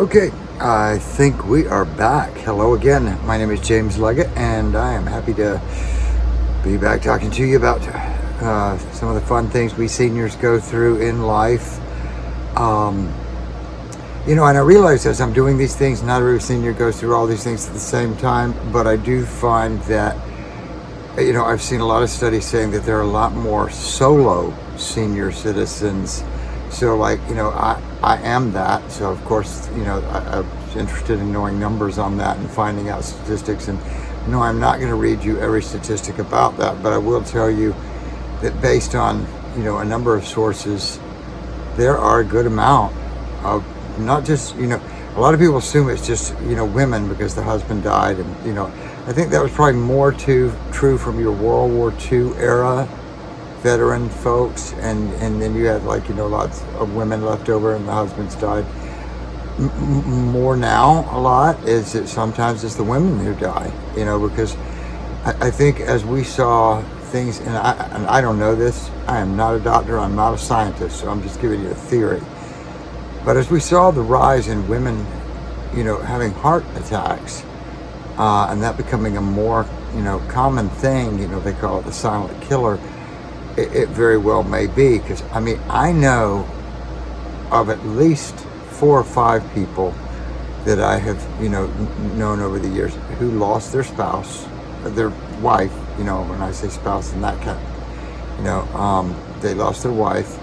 Okay, I think we are back. Hello again. My name is James Leggett, and I am happy to be back talking to you about some of the fun things we seniors go through in life. Um, and I realize as I'm doing these things, not every senior goes through all these things at the same time, but I do find that, I've seen a lot of studies saying that there are a lot more solo senior citizens. So, I am that. So, of course, I'm interested in knowing numbers on that and finding out statistics. And no, I'm not going to read you every statistic about that, but I will tell you that based on, a number of sources, there are a good amount of not just, a lot of people assume it's just, women because the husband died. And, I think that was probably more true from your World War II era veteran folks, and then you had lots of women left over and the husbands died. More now, a lot is that sometimes it's the women who die, because I think as we saw things, and I don't know this, I am not a doctor, I'm not a scientist, so I'm just giving you a theory. But as we saw the rise in women, having heart attacks, and that becoming a more, common thing, they call it the silent killer. It very well may be, because I know of at least 4 or 5 people that I have known over the years who lost their spouse, their wife. When I say spouse, in that kind, they lost their wife,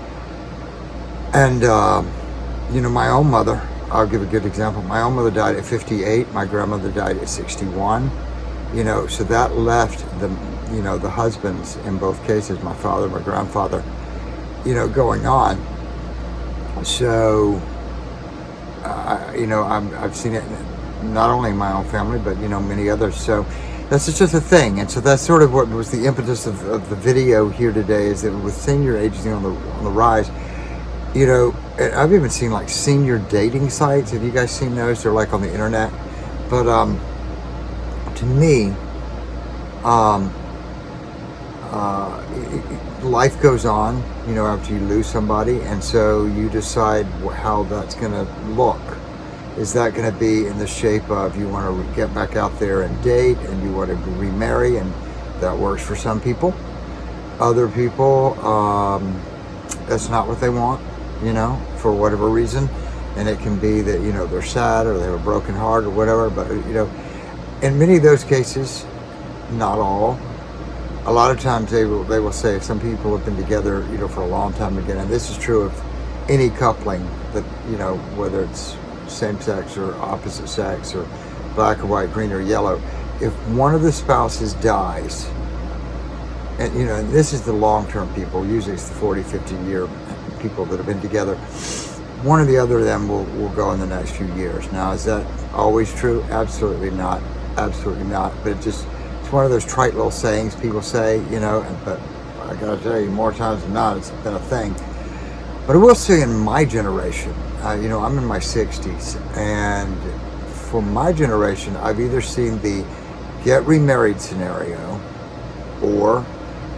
and my own mother. I'll give a good example. My own mother died at 58. My grandmother died at 61. So that left the husbands in both cases, my father, my grandfather, going on. So, I've seen it not only in my own family, but, many others. So that's just a thing. And so that's sort of what was the impetus of the video here today, is that with senior aging on the rise, and I've even seen like senior dating sites. Have you guys seen those? They're like on the internet. But to me, life goes on, after you lose somebody, and so you decide how that's going to look. Is that going to be in the shape of you want to get back out there and date, and you want to remarry, and that works for some people. Other people, that's not what they want, for whatever reason, and it can be that they're sad or they have a broken heart or whatever. But in many of those cases, not all. A lot of times they will say some people have been together, for a long time again, and this is true of any coupling that, whether it's same sex or opposite sex or black or white, green or yellow. If one of the spouses dies, and and this is the long-term people, usually it's the 40, 50-year people that have been together, one or the other of them will go in the next few years. Now, is that always true? Absolutely not. Absolutely not. But it's one of those trite little sayings people say, but I gotta tell you, more times than not, it's been a thing. But I will say in my generation, I'm in my 60s, and for my generation, I've either seen the get remarried scenario, or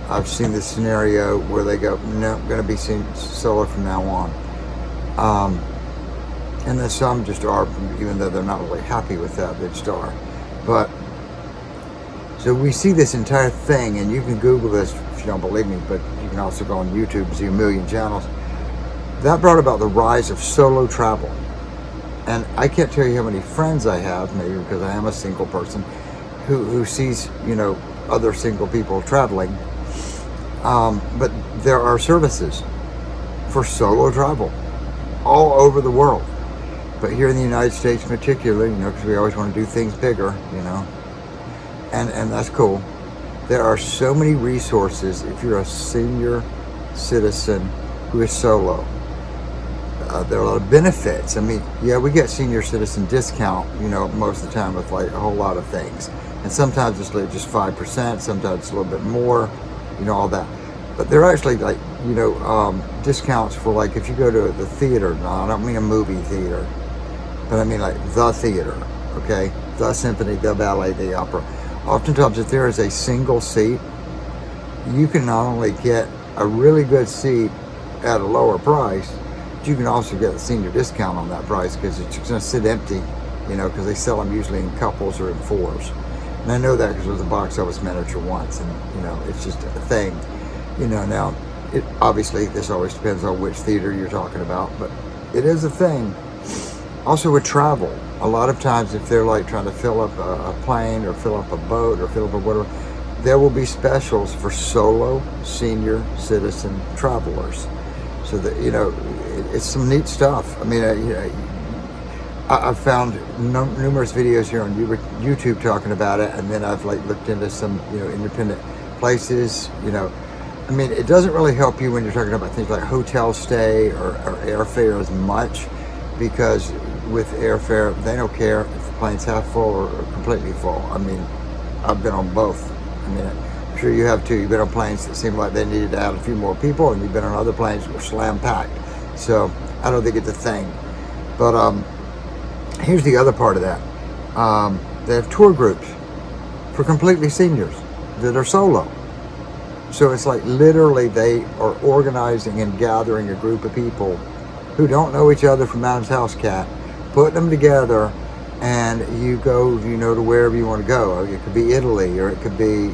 I've seen the scenario where they go, no, I'm going to be solo from now on. And then some just are, even though they're not really happy with that, they just are. But so we see this entire thing, and you can Google this if you don't believe me, but you can also go on YouTube and see a million channels. That brought about the rise of solo travel. And I can't tell you how many friends I have, maybe because I am a single person, who sees, other single people traveling. But there are services for solo travel all over the world. But here in the United States in particular, because we always want to do things bigger, and that's cool. There are so many resources if you're a senior citizen who is solo. There are a lot of benefits. We get senior citizen discount, most of the time with like a whole lot of things. And sometimes it's like just 5%, sometimes it's a little bit more, all that. But they're actually like, discounts for like if you go to the theater. No, I don't mean a movie theater, but I mean like the theater, okay? The symphony, the ballet, the opera. Oftentimes if there is a single seat, you can not only get a really good seat at a lower price, you can also get a senior discount on that price because it's going to sit empty, because they sell them usually in couples or in fours. And I know that because there was a box office manager once, and it's just a thing. Now it obviously this always depends on which theater you're talking about, but it is a thing. Also with travel, a lot of times if they're like trying to fill up a plane or fill up a boat or fill up a whatever, there will be specials for solo senior citizen travelers. So that it's some neat stuff. I mean, I've found numerous videos here on YouTube talking about it, and then I've like looked into some independent places. I mean, it doesn't really help you when you're talking about things like hotel stay or airfare as much, because with airfare they don't care if the plane's half full or completely full. I mean, I've been on both. I mean, I'm sure you have too. You've been on planes that seemed like they needed to add a few more people, and you've been on other planes that were slam packed. So I don't think it's a thing. But here's the other part of that. They have tour groups for completely seniors that are solo. So it's like literally they are organizing and gathering a group of people who don't know each other from Adam's House Cat, putting them together, and you go, to wherever you want to go. It could be Italy, or it could be,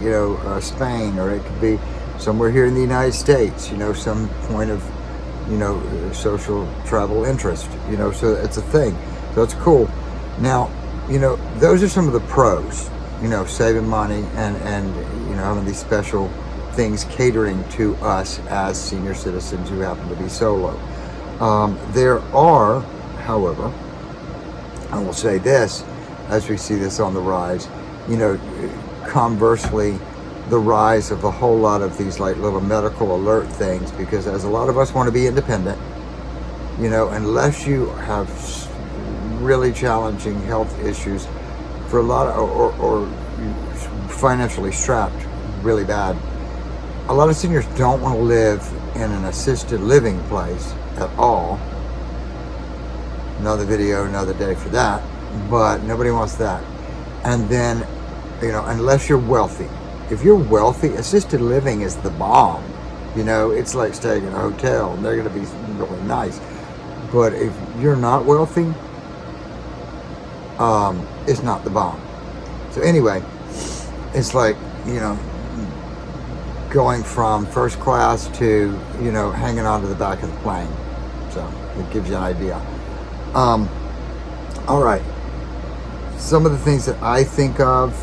Spain, or it could be somewhere here in the United States, some point of, social travel interest, so it's a thing. So it's cool. Now, those are some of the pros, saving money and having these special things catering to us as senior citizens who happen to be solo. There are, however, I will say this, as we see this on the rise, conversely, the rise of a whole lot of these like little medical alert things, because as a lot of us want to be independent, unless you have really challenging health issues for a lot of, or financially strapped really bad, a lot of seniors don't want to live in an assisted living place at all. Another video, another day for that, but nobody wants that. And then, unless you're wealthy. If you're wealthy, assisted living is the bomb. It's like staying in a hotel, and they're going to be really nice. But if you're not wealthy, it's not the bomb. So anyway, it's like, going from first class to, hanging on to the back of the plane. So it gives you an idea. All right. Some of the things that I think of,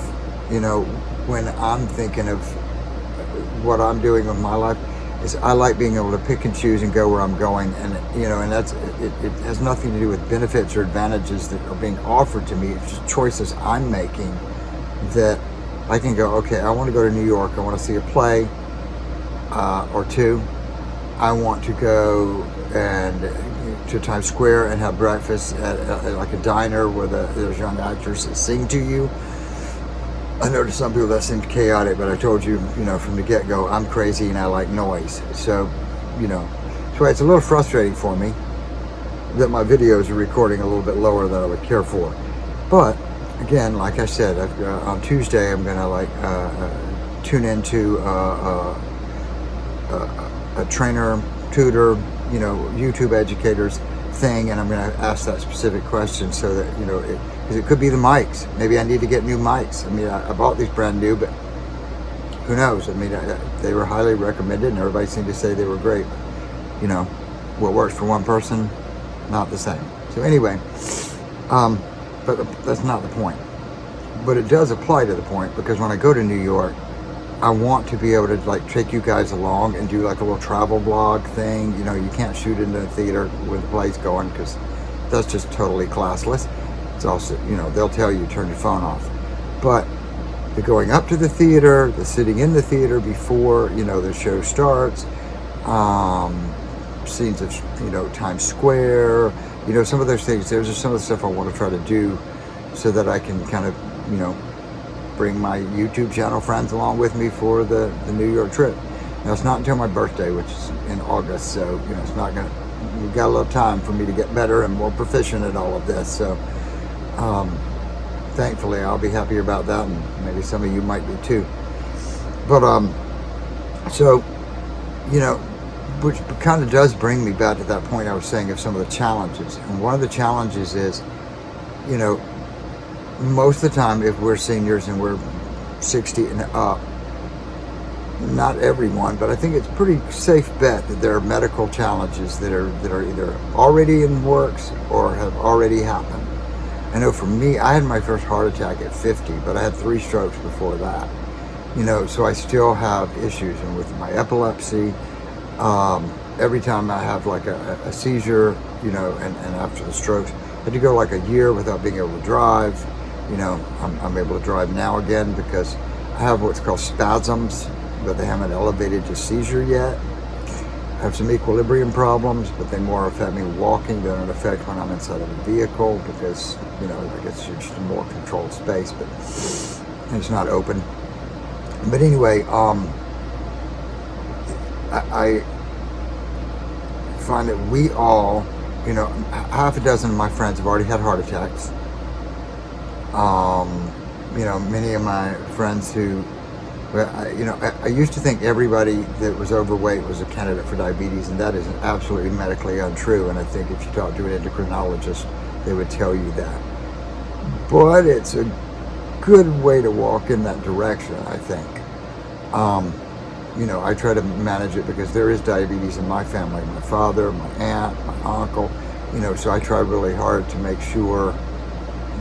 when I'm thinking of what I'm doing with my life, is I like being able to pick and choose and go where I'm going, and and that's it has nothing to do with benefits or advantages that are being offered to me. It's just choices I'm making that I can go, okay, I want to go to New York, I want to see a play or two. I want to go to Times Square and have breakfast at like a diner where there's young actors that sing to you. I know to some people that seems chaotic, but I told you, from the get-go, I'm crazy and I like noise. So, so it's a little frustrating for me that my videos are recording a little bit lower than I would care for. But again, like I said, on Tuesday I'm gonna tune into a trainer, tutor, YouTube educators thing, and I'm going to ask that specific question so that, because it could be the mics. Maybe I need to get new mics. I mean, I bought these brand new, but who knows? I mean, they were highly recommended, and everybody seemed to say they were great. What works for one person, not the same. So anyway, but that's not the point. But it does apply to the point, because when I go to New York, I want to be able to take you guys along and do like a little travel vlog thing. You can't shoot into a theater with the plays going, because that's just totally classless. It's also, they'll tell you turn your phone off. But the going up to the theater, the sitting in the theater before, the show starts, scenes of, Times Square, some of those things. Those are some of the stuff I want to try to do so that I can kind of, bring my YouTube channel friends along with me for the New York trip. Now, it's not until my birthday, which is in August, so it's not gonna. We've got a little time for me to get better and more proficient at all of this. So, thankfully, I'll be happier about that, and maybe some of you might be too. But so, which kind of does bring me back to that point I was saying of some of the challenges. And one of the challenges is, you know, most of the time if we're seniors and we're 60 and up, not everyone, but I think it's a pretty safe bet that there are medical challenges that are either already in works or have already happened. I know for me, I had my first heart attack at 50, but I had 3 strokes before that. You know, so I still have issues, and with my epilepsy, every time I have like a seizure, you know, and after the strokes, I had to go like a year without being able to drive. You know, I'm able to drive now again because I have what's called spasms, but they haven't elevated to seizure yet. I have some equilibrium problems, but they more affect me walking than it affect when I'm inside of a vehicle because, you know, I guess you're just in more controlled space, but it's not open. But anyway, I find that we all, you know, half a dozen of my friends have already had heart attacks. You know, many of my friends who, you know, I used to think everybody that was overweight was a candidate for diabetes, and that is absolutely medically untrue. And I think if you talk to an endocrinologist, they would tell you that. But it's a good way to walk in that direction, I think. You know, I try to manage it because there is diabetes in my family, my father, my aunt, my uncle, you know, so I try really hard to make sure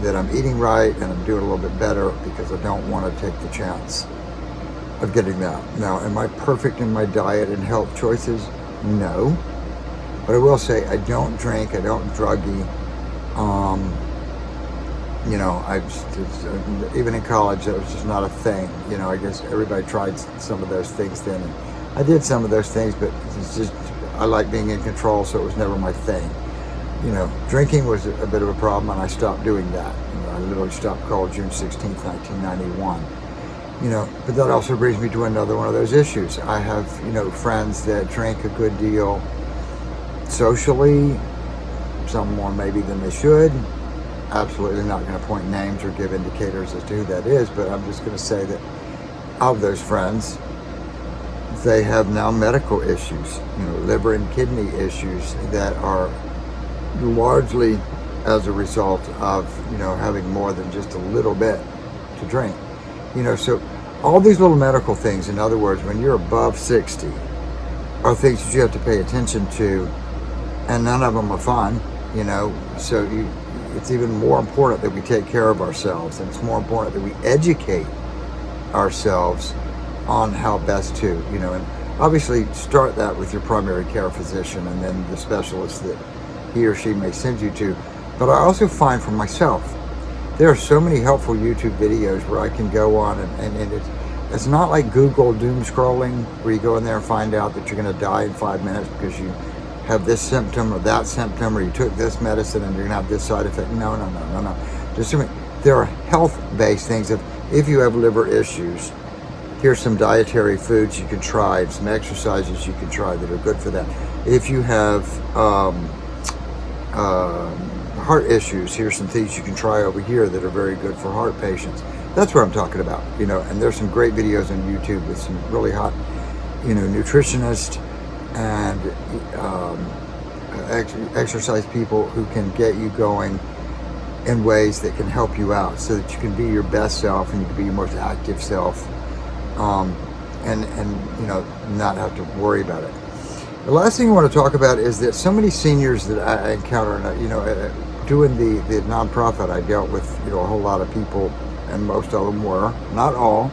that I'm eating right and I'm doing a little bit better because I don't want to take the chance of getting that. Now, am I perfect in my diet and health choices? No. But I will say I don't drink, I don't druggie. You know, even in college, that was just not a thing. You know, I guess everybody tried some of those things then. And I did some of those things, but it's just, I like being in control, so it was never my thing. You know, drinking was a bit of a problem, and I stopped doing that. You know, I literally stopped cold June 16th, 1991. You know, but that also brings me to another one of those issues. I have, you know, friends that drink a good deal socially, some more maybe than they should. Absolutely not going to point names or give indicators as to who that is, but I'm just going to say that of those friends, they have now medical issues, you know, liver and kidney issues that are largely as a result of, you know, having more than just a little bit to drink. You know, so all these little medical things, in other words, when you're above 60, are things that you have to pay attention to, and none of them are fun, you know, so it's even more important that we take care of ourselves, and it's more important that we educate ourselves on how best to, you know, and obviously start that with your primary care physician and then the specialist that he or she may send you to. But I also find for myself, there are so many helpful YouTube videos where I can go on and it's not like Google doom scrolling where you go in there and find out that you're going to die in 5 minutes because you have this symptom or that symptom, or you took this medicine and you're gonna have this side effect. No. Just there are health-based things of, if you have liver issues, here's some dietary foods you can try, some exercises you can try that are good for that. If you have heart issues, here's some things you can try over here that are very good for heart patients. That's what I'm talking about, you know, and there's some great videos on YouTube with some really hot, you know, nutritionists and exercise people who can get you going in ways that can help you out so that you can be your best self and you can be your most active self, and you know, not have to worry about it. The last thing I want to talk about is that so many seniors that I encounter, you know, doing the nonprofit, I dealt with, you know, a whole lot of people, and most of them were, not all,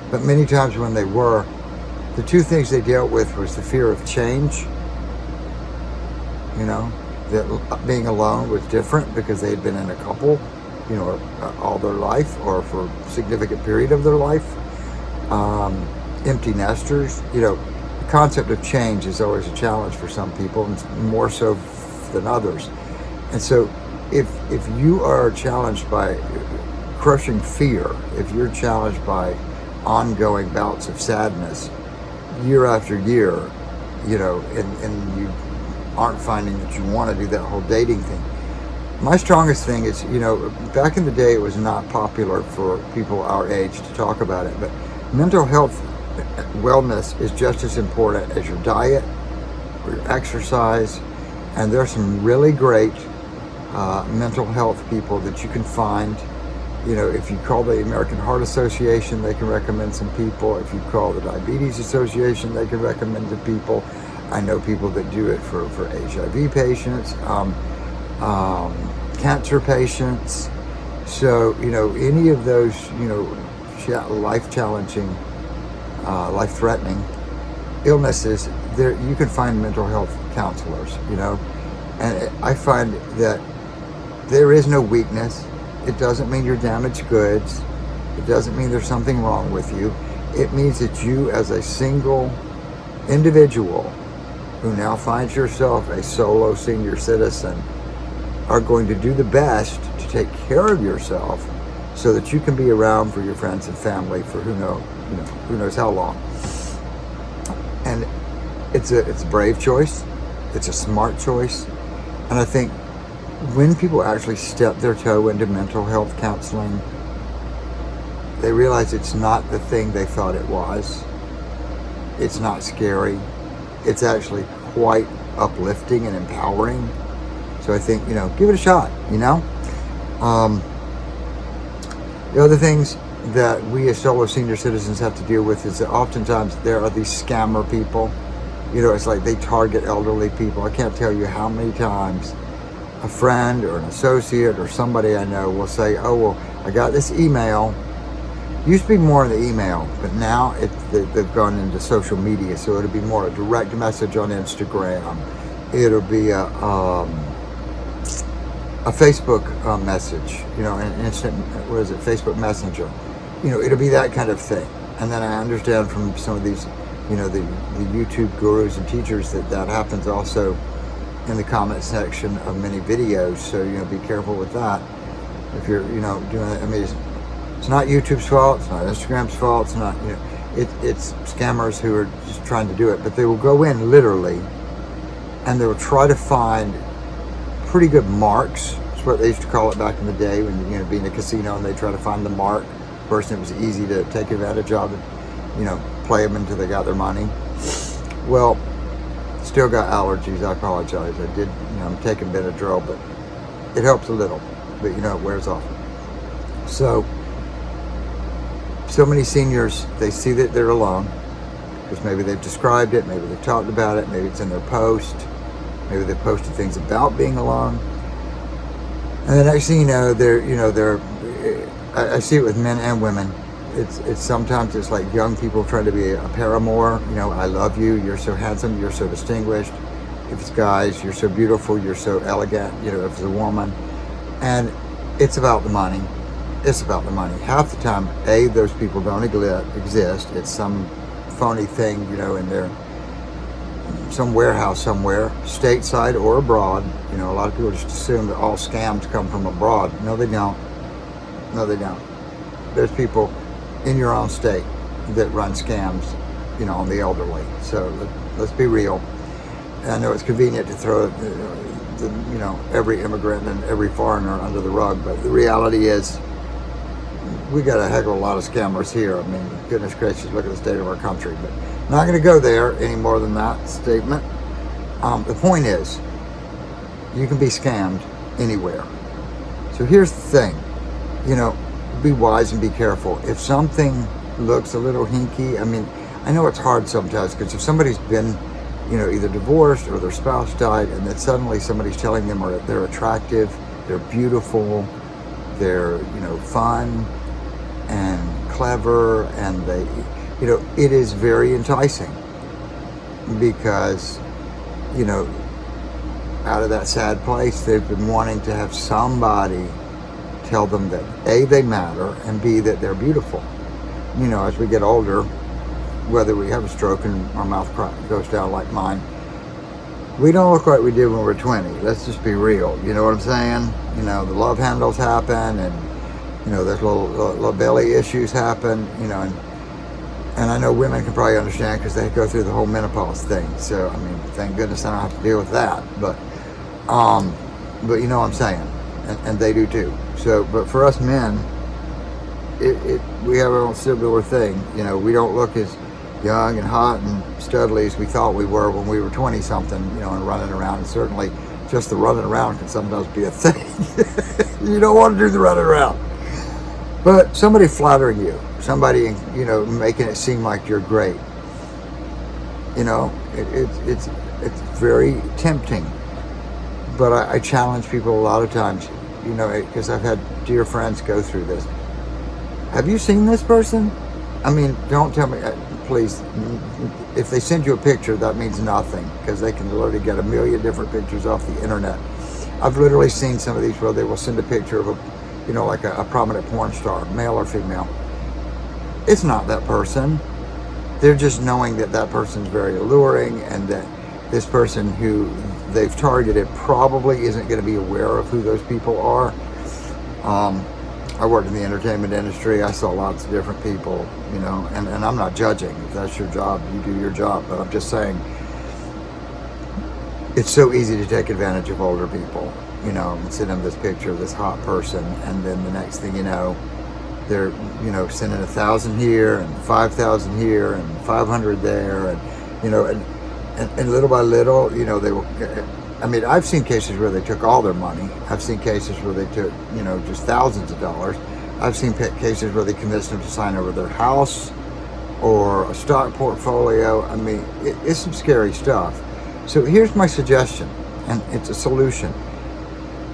but many times when they were, the two things they dealt with was the fear of change. You know, that being alone was different because they had been in a couple, you know, all their life or for a significant period of their life. Empty nesters, you know, the concept of change is always a challenge for some people, and more so than others. And so if you are challenged by crushing fear, if you're challenged by ongoing bouts of sadness year after year, you know, and you aren't finding that you want to do that whole dating thing. My strongest thing is, you know, back in the day it was not popular for people our age to talk about it, but mental health wellness is just as important as your diet or your exercise. And there's some really great mental health people that you can find. You know, if you call the American Heart Association, they can recommend some people. If you call the Diabetes Association, they can recommend some people. I know people that do it for HIV patients, cancer patients. So, you know, any of those, you know, life-challenging, life-threatening illnesses, there you can find mental health counselors, you know. And I find that there is no weakness. It doesn't mean you're damaged goods. It doesn't mean there's something wrong with you. It means that you, as a single individual who now finds yourself a solo senior citizen, are going to do the best to take care of yourself so that you can be around for your friends and family for who knows how long. And it's a brave choice. It's a smart choice. And I think when people actually step their toe into mental health counseling, they realize it's not the thing they thought it was. It's not scary. It's actually quite uplifting and empowering. So I think, you know, give it a shot, you know. The other things that we as solo senior citizens have to deal with is that oftentimes there are these scammer people. You know, it's like they target elderly people. I can't tell you how many times a friend or an associate or somebody I know will say, oh, well, I got this email. Used to be more in the email, but now they've gone into social media. So it'll be more a direct message on Instagram. It'll be a Facebook message, you know, an instant, Facebook Messenger. You know, it'll be that kind of thing. And then I understand from some of these, you know, the YouTube gurus and teachers that happens also in the comment section of many videos. So, you know, be careful with that. If you're, you know, doing it, I mean, it's not YouTube's fault, it's not Instagram's fault, it's not, you know, it's scammers who are just trying to do it. But they will go in literally and they will try to find pretty good marks. That's what they used to call it back in the day when, you know, being a casino and they try to find the mark person it was easy to take advantage of and, you know, play them until they got their money. Well, still got allergies. I apologize. I did, you know, I'm taking Benadryl, but it helps a little, but you know, it wears off. So many seniors, they see that they're alone because maybe they've described it, maybe they've talked about it, maybe it's in their post, maybe they've posted things about being alone. And the next thing you know, I see it with men and women. It's sometimes it's like young people trying to be a paramour. You know, I love you. You're so handsome. You're so distinguished. If it's guys, you're so beautiful. You're so elegant. You know, if it's a woman, and it's about the money. It's about the money. Half the time, those people don't exist. It's some phony thing, you know, in some warehouse somewhere, stateside or abroad. You know, a lot of people just assume that all scams come from abroad. No, they don't. No, they don't. There's people in your own state that run scams, you know, on the elderly. So let's be real. And I know it's convenient to throw, you know, every immigrant and every foreigner under the rug, but the reality is we got a heck of a lot of scammers here. I mean, goodness gracious, look at the state of our country. But not going to go there any more than that statement. The point is, you can be scammed anywhere. So here's the thing, you know, be wise and be careful. If something looks a little hinky, I mean, I know it's hard sometimes because if somebody's been, you know, either divorced or their spouse died and then suddenly somebody's telling them they're attractive, they're beautiful, they're, you know, fun and clever, and they, you know, it is very enticing because, you know, out of that sad place, they've been wanting to have somebody tell them that A, they matter, and B, that they're beautiful. You know, as we get older, whether we have a stroke and our mouth goes down like mine, we don't look like we did when we were 20. Let's just be real. You know what I'm saying? You know, the love handles happen, and, you know, there's little belly issues happen, you know, and I know women can probably understand because they go through the whole menopause thing. So, I mean, thank goodness I don't have to deal with that. But you know what I'm saying? And they do too. So, but for us men, we have our own similar thing. You know, we don't look as young and hot and studly as we thought we were when we were 20 something, and running around. And certainly just the running around can sometimes be a thing. You don't want to do the running around. But somebody flattering you, somebody, making it seem like you're great, it's very tempting. But I challenge people a lot of times, because I've had dear friends go through this. Have you seen this person? I mean, don't tell me, please. If they send you a picture, that means nothing, because they can literally get a million different pictures off the internet. I've literally seen some of these where they will send a picture of like a prominent porn star, male or female. It's not that person. They're just knowing that person's very alluring, and that this person who they've targeted probably isn't going to be aware of who those people are. I worked in the entertainment industry. I saw lots of different people, and I'm not judging. If that's your job, you do your job. But I'm just saying, it's so easy to take advantage of older people, and send them this picture of this hot person, and then the next thing you know, they're, sending 1,000 here and 5,000 here and 500 there, and and little by little, they will. I mean, I've seen cases where they took all their money. I've seen cases where they took, just thousands of dollars. I've seen cases where they convinced them to sign over their house or a stock portfolio. I mean, it's some scary stuff. So here's my suggestion, and it's a solution.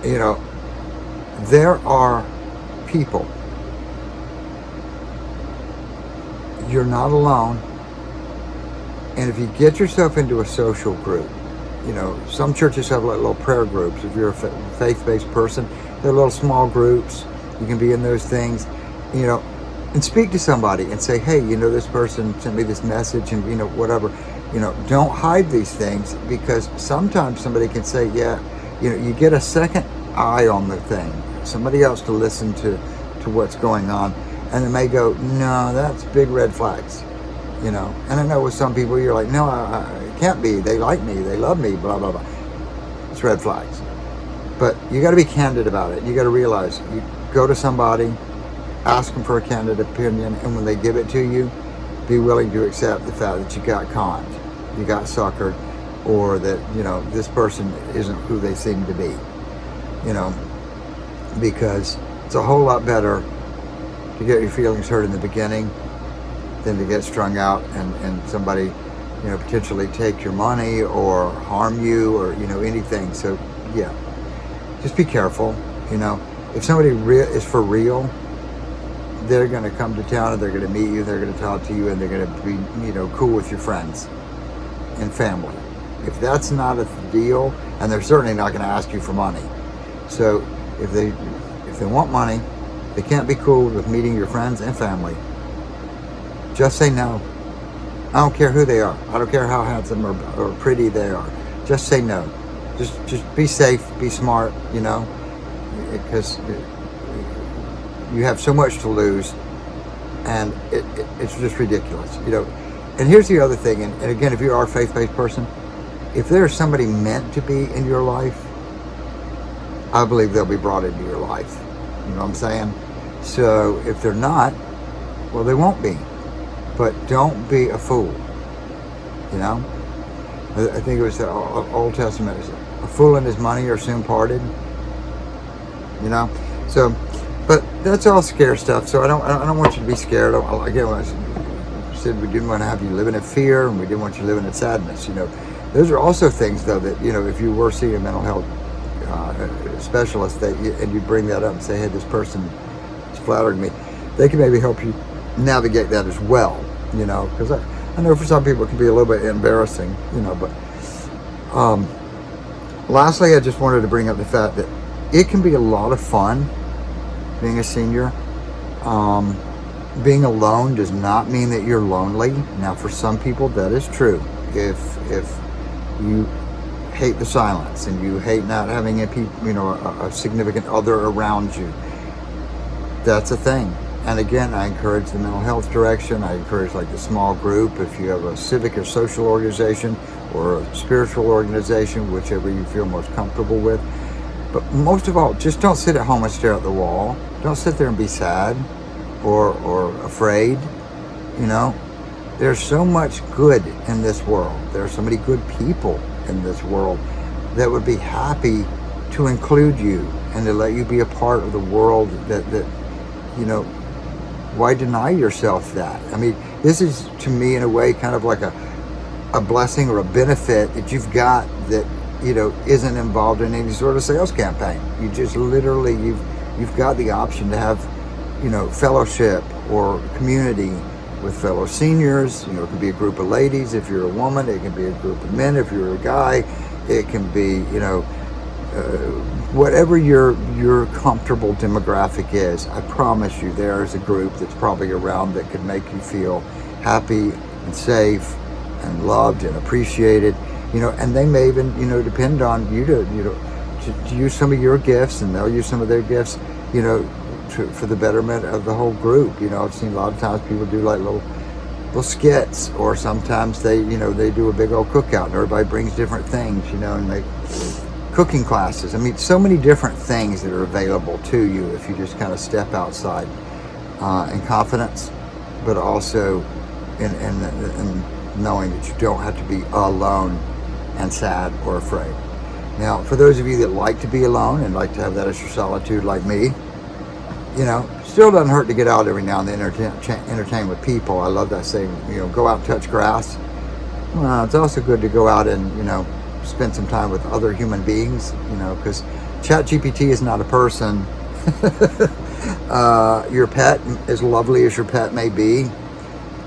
There are people. You're not alone. And if you get yourself into a social group, some churches have like little prayer groups. If you're a faith-based person, they're little small groups. You can be in those things, and speak to somebody and say, hey, this person sent me this message, and whatever. Don't hide these things, because sometimes somebody can say, yeah, you get a second eye on the thing, somebody else to listen to what's going on, and they may go, no, that's big red flags. And I know with some people you're like, no, it can't be. They like me. They love me, blah, blah, blah. It's red flags. But you got to be candid about it. You got to realize, you go to somebody, ask them for a candid opinion, and when they give it to you, be willing to accept the fact that you got conned, you got suckered, or that, this person isn't who they seem to be. Because it's a whole lot better to get your feelings hurt in the beginning than to get strung out and somebody, potentially take your money or harm you or, anything. So, yeah, just be careful. If somebody is for real, they're going to come to town and they're going to meet you, they're going to talk to you, and they're going to be, cool with your friends and family. If that's not a deal, and they're certainly not going to ask you for money. So if they want money, they can't be cool with meeting your friends and family. Just say no. I don't care who they are. I don't care how handsome or pretty they are. Just say no. Just be safe, be smart, because you have so much to lose, and it's just ridiculous, And here's the other thing, and again, if you are a faith-based person, if there's somebody meant to be in your life, I believe they'll be brought into your life. You know what I'm saying? So if they're not, well, they won't be. But don't be a fool. I think it was the Old Testament. A fool and his money are soon parted. So, but that's all scare stuff. So I don't want you to be scared. Again, I said we didn't want to have you living in fear, and we didn't want you living in sadness. Those are also things, though, that if you were seeing a mental health specialist, and you bring that up and say, hey, this person is flattering me, they can maybe help you navigate that as well, because I know for some people it can be a little bit embarrassing, but lastly, I just wanted to bring up the fact that it can be a lot of fun being a senior. Being alone does not mean that you're lonely. Now, for some people, that is true. If you hate the silence and you hate not having a significant other around you, that's a thing. And again, I encourage the mental health direction. I encourage like the small group. If you have a civic or social organization or a spiritual organization, whichever you feel most comfortable with. But most of all, just don't sit at home and stare at the wall. Don't sit there and be sad or afraid. There's so much good in this world. There are so many good people in this world that would be happy to include you and to let you be a part of the world that you know, why deny yourself that? I mean, this is, to me, in a way, kind of like a blessing or a benefit that you've got that, you know, isn't involved in any sort of sales campaign. You just literally, you've got the option to have, you know, fellowship or community with fellow seniors. You know, it can be a group of ladies if you're a woman. It can be a group of men if you're a guy. It can be, you know, whatever your comfortable demographic is. I promise you, there is a group that's probably around that could make you feel happy and safe and loved and appreciated. You know, and they may even, you know, depend on you to, you know, to use some of your gifts, and they'll use some of their gifts, you know, for the betterment of the whole group. You know, I've seen a lot of times people do like little skits, or sometimes they, you know, they do a big old cookout and everybody brings different things, you know, and they cooking classes. I mean, so many different things that are available to you if you just kind of step outside in confidence, but also in knowing that you don't have to be alone and sad or afraid. Now, for those of you that like to be alone and like to have that extra solitude like me, you know, still doesn't hurt to get out every now and then, entertain with people. I love that saying, you know, go out and touch grass. Well, it's also good to go out and, you know, spend some time with other human beings, you know, because ChatGPT is not a person. Your pet, as lovely as your pet may be,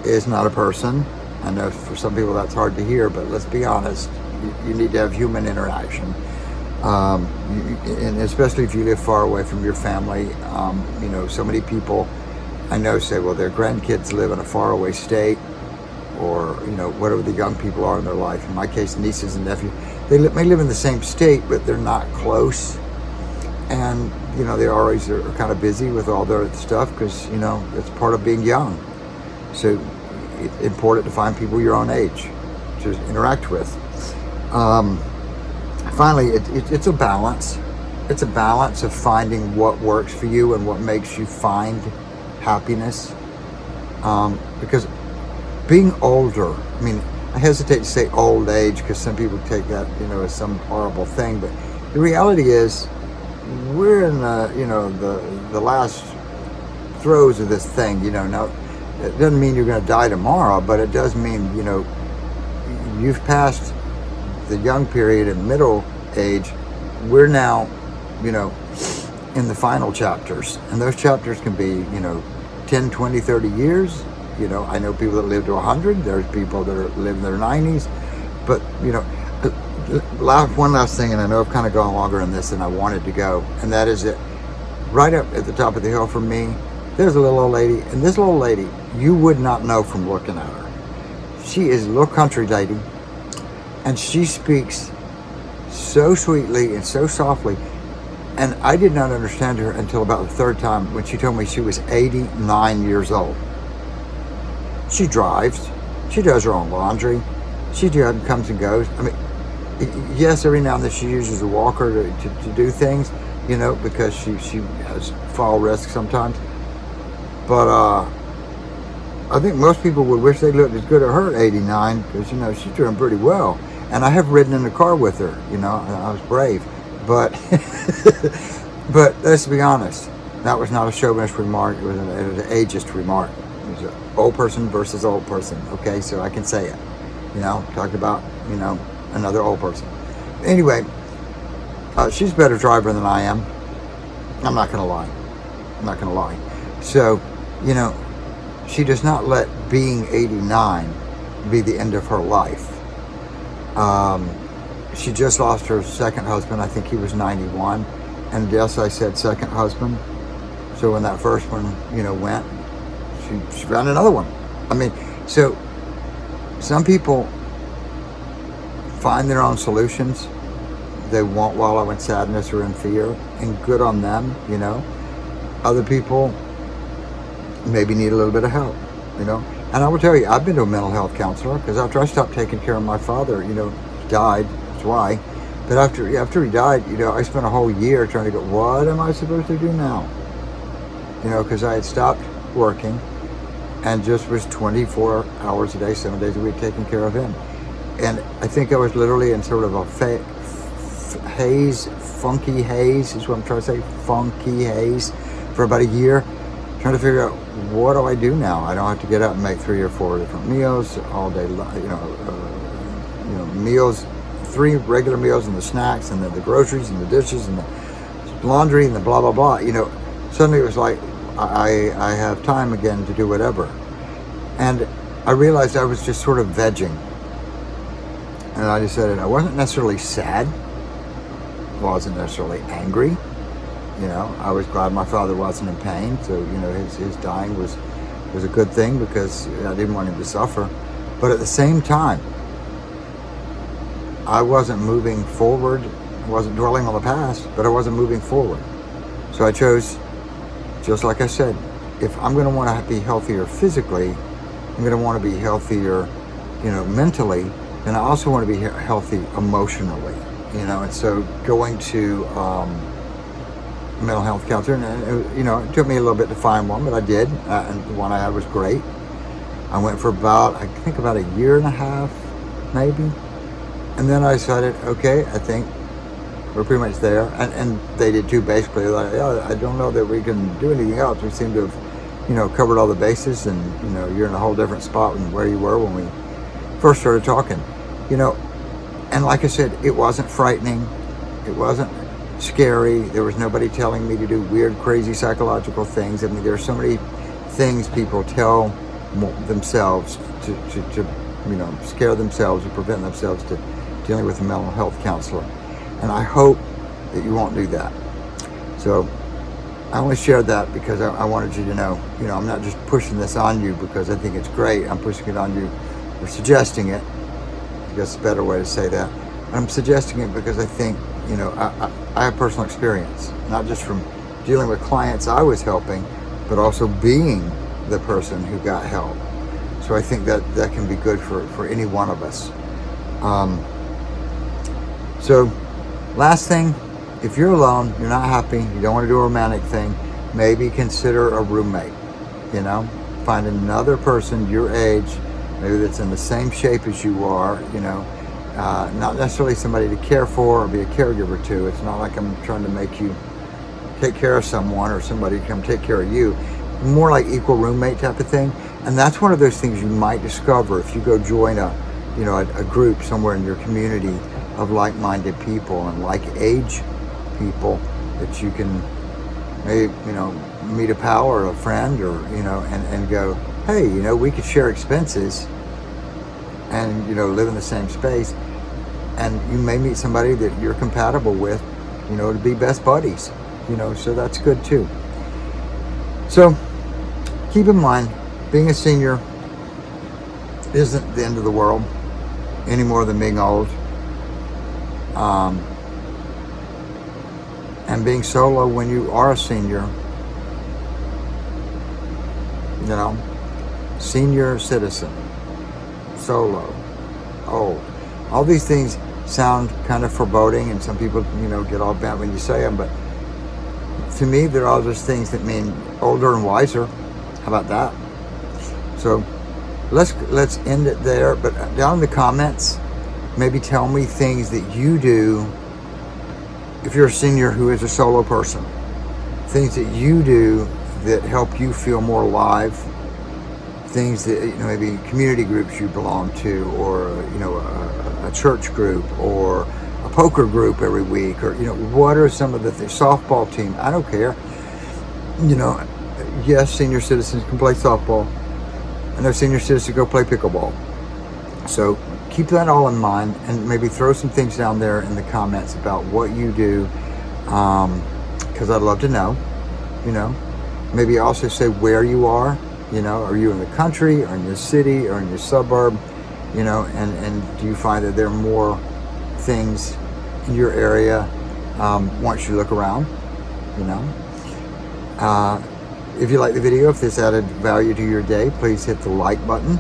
is not a person. I know for some people that's hard to hear, but let's be honest, you need to have human interaction. And especially if you live far away from your family. You know, so many people I know say, well, their grandkids live in a faraway state, or, you know, whatever the young people are in their life. In my case, nieces and nephews, they may live in the same state, but they're not close. And, you know, they always are kind of busy with all their stuff because, you know, it's part of being young. So it's important to find people your own age to interact with. Finally, it's a balance. It's a balance of finding what works for you and what makes you find happiness. Because being older, I mean, I hesitate to say old age because some people take that, you know, as some horrible thing, but the reality is we're in the, you know, the last throes of this thing, you know. Now, it doesn't mean you're going to die tomorrow, but it does mean, you know, you've passed the young period and middle age. We're now, you know, in the final chapters, and those chapters can be, you know, 10, 20, 30 years. You know, I know people that live to 100. There's people that live in their 90s. But, you know, one last thing, and I know I've kind of gone longer on this than I wanted to go, and that is that right up at the top of the hill from me, there's a little old lady, and this little lady, you would not know from looking at her. She is a little country lady, and she speaks so sweetly and so softly. And I did not understand her until about the third time when she told me she was 89 years old. She drives. She does her own laundry. She comes and goes. I mean, yes, every now and then she uses a walker to do things, you know, because she has fall risk sometimes. But I think most people would wish they looked as good at her at 89 because, you know, she's doing pretty well. And I have ridden in the car with her, you know, and I was brave. But but let's be honest, that was not a chauvinist remark. It was an ageist remark. It was an old person versus old person. Okay, so I can say it. You know, talked about, you know, another old person. Anyway, she's a better driver than I am. I'm not going to lie. So, you know, she does not let being 89 be the end of her life. She just lost her second husband. I think he was 91. And yes, I said second husband. So when that first one, you know, went, she found another one. I mean, so some people find their own solutions. They won't wallow in sadness or in fear, and good on them, you know. Other people maybe need a little bit of help, you know. And I will tell you, I've been to a mental health counselor because after I stopped taking care of my father, you know, he died, that's why. But after he died, you know, I spent a whole year trying to go, what am I supposed to do now? You know, because I had stopped working and just was 24 hours a day, 7 days a week, taking care of him. And I think I was literally in sort of a haze, funky haze is what I'm trying to say, funky haze, for about a year, trying to figure out, what do I do now? I don't have to get up and make 3 or 4 different meals all day, meals, 3 regular meals, and the snacks, and then the groceries, and the dishes, and the laundry, and the blah, blah, blah. Suddenly it was like, I have time again to do whatever. And I realized I was just sort of vegging. And I decided I wasn't necessarily sad, wasn't necessarily angry. I was glad my father wasn't in pain. So, his dying was a good thing, because I didn't want him to suffer. But at the same time, I wasn't moving forward. I wasn't dwelling on the past, but I wasn't moving forward. So I chose, just like I said, if I'm going to want to be healthier physically, I'm going to want to be healthier, mentally, and I also want to be healthy emotionally, and so going to mental health counselor, and it took me a little bit to find one, but I did, and the one I had was great. I went for about a year and a half, maybe, and then I decided, okay, I think we're pretty much there, and they did too, basically. Like, I don't know that we can do anything else. We seem to have, covered all the bases, and you're in a whole different spot than where you were when we first started talking. And like I said, it wasn't frightening, it wasn't scary, there was nobody telling me to do weird, crazy psychological things. I mean, there are so many things people tell themselves to scare themselves or prevent themselves to dealing with a mental health counselor. And I hope that you won't do that. So I only shared that because I wanted you to know, I'm not just pushing this on you because I think it's great. I'm pushing it on you, or suggesting it. I guess a better way to say that. I'm suggesting it because I think, I have personal experience, not just from dealing with clients I was helping, but also being the person who got help. So I think that can be good for any one of us. So last thing, if you're alone, you're not happy, you don't want to do a romantic thing, maybe consider a roommate. Find another person your age, maybe that's in the same shape as you are, not necessarily somebody to care for or be a caregiver to. It's not like I'm trying to make you take care of someone or somebody come take care of you. More like equal roommate type of thing. And that's one of those things you might discover if you go join a group somewhere in your community of like-minded people and like-age people, that you can maybe, meet a pal or a friend, or, and go, hey, we could share expenses and, live in the same space. And you may meet somebody that you're compatible with, to be best buddies, so that's good too. So keep in mind, being a senior isn't the end of the world any more than being old. And being solo when you are a senior, senior citizen, solo, old. All these things sound kind of foreboding, and some people, get all bent when you say them, but to me, they're all just things that mean older and wiser. How about that? So let's end it there, but down in the comments, maybe tell me things that you do if you're a senior who is a solo person. Things that you do that help you feel more alive. Things that, maybe community groups you belong to, or, a church group, or a poker group every week, or, what are some of the softball team? I don't care. Yes, senior citizens can play softball. I know senior citizens go play pickleball. So keep that all in mind, and maybe throw some things down there in the comments about what you do, because I'd love to know. Maybe also say where you are. Are you in the country, or in your city, or in your suburb? And do you find that there are more things in your area once you look around? If you like the video, if this added value to your day, please hit the like button.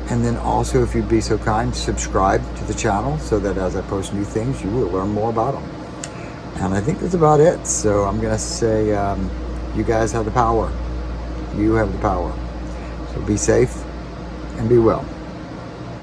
And then also, if you'd be so kind, subscribe to the channel so that as I post new things, you will learn more about them. And I think that's about it. So I'm going to say, you guys have the power. You have the power. So be safe and be well.